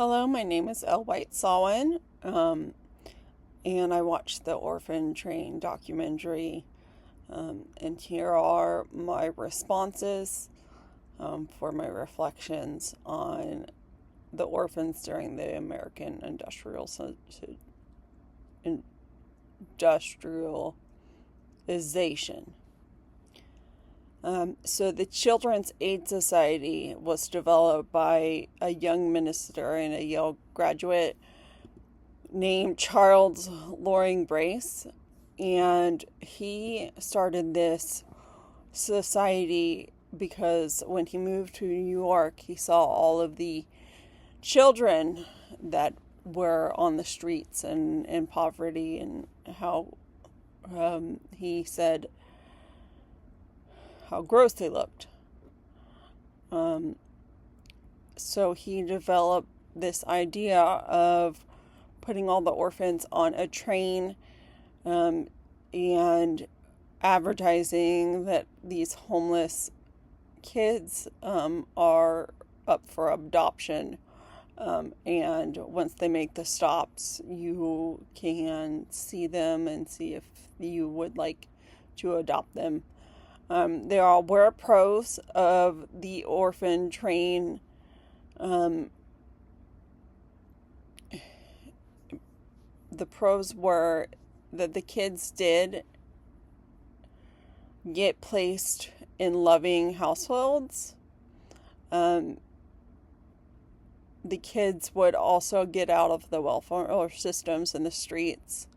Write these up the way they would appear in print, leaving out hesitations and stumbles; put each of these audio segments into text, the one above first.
Hello, my name is Elle White Sawin, and I watched the Orphan Train documentary. And here are my responses for my reflections on the orphans during the American industrialization. So the Children's Aid Society was developed by a young minister and a Yale graduate named Charles Loring Brace, and he started this society because when he moved to New York, he saw all of the children that were on the streets and in poverty, and how he said how gross they looked. So he developed this idea of putting all the orphans on a train and advertising that these homeless kids are up for adoption. And once they make the stops, you can see them and see if you would like to adopt them. There were pros of the orphan train. The pros were that the kids did get placed in loving households. The kids would also get out of the welfare systems in the streets.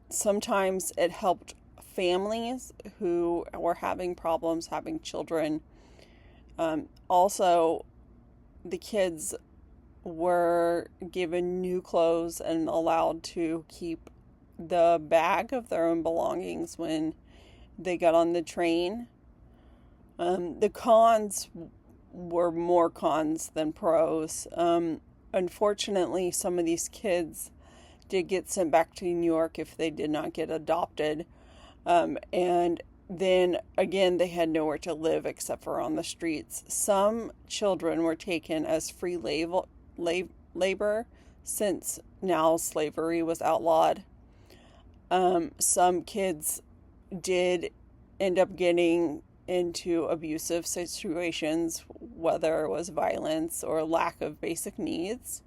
Sometimes it helped families who were having problems having children. Also, the kids were given new clothes and allowed to keep the bag of their own belongings when they got on the train. The cons were more cons than pros. Unfortunately, some of these kids did get sent back to New York if they did not get adopted. And then again, they had nowhere to live except for on the streets. Some children were taken as free labor since now slavery was outlawed. Some kids did end up getting into abusive situations, whether it was violence or lack of basic needs.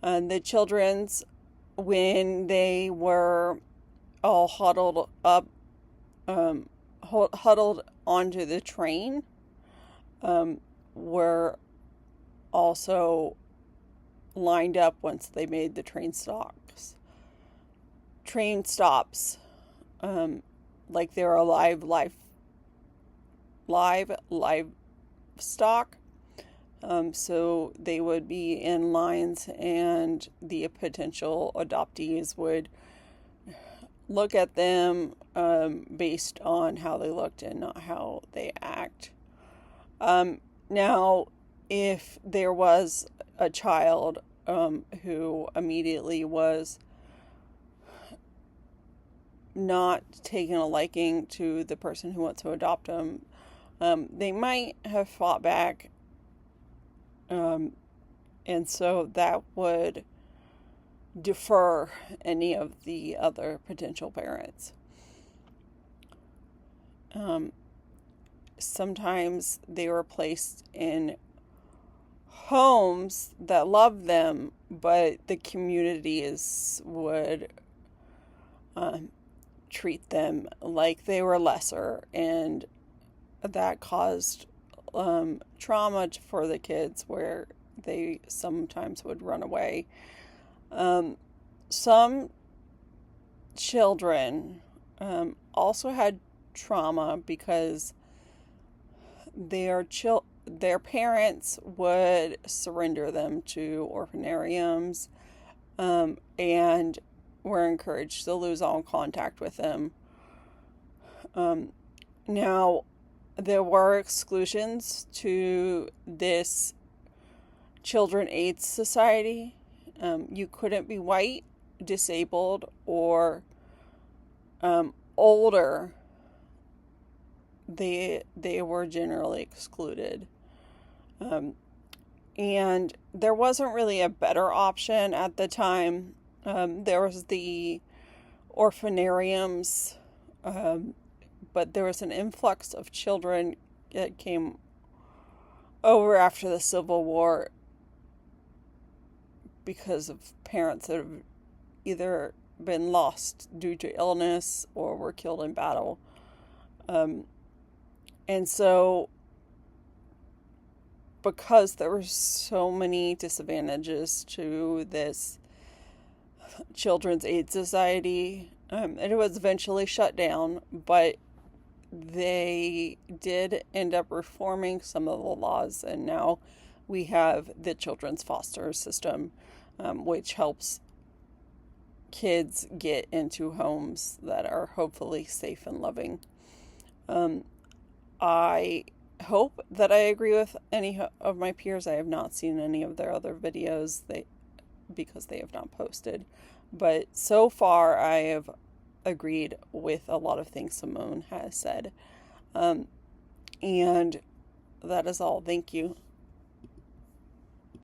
The children's, when they were all huddled up, huddled onto the train, were also lined up once they made the train stops. Train stops, like they're a livestock. So they would be in lines, and the potential adoptees would look at them based on how they looked and not how they act. Now, if there was a child who immediately was not taking a liking to the person who wants to adopt them, they might have fought back, and so that would defer any of the other potential parents. Sometimes they were placed in homes that loved them, but the communities would treat them like they were lesser, and that caused trauma for the kids, where they sometimes would run away. Some children also had trauma because their parents would surrender them to orphanariums, and were encouraged to lose all contact with them. Now, there were exclusions to this Children Aid Society. You couldn't be white, disabled, or older. They were generally excluded. And there wasn't really a better option at the time. There was the orphanariums, um, but there was an influx of children that came over after the Civil War because of parents that have either been lost due to illness or were killed in battle. Um, and so, because there were so many disadvantages to this Children's Aid Society, it was eventually shut down, but they did end up reforming some of the laws, and now we have the children's foster system, which helps kids get into homes that are hopefully safe and loving. Um, I hope that I agree with any of my peers. I have not seen any of their other videos because they have not posted. But so far, I have agreed with a lot of things Simone has said. And that is all. Thank you.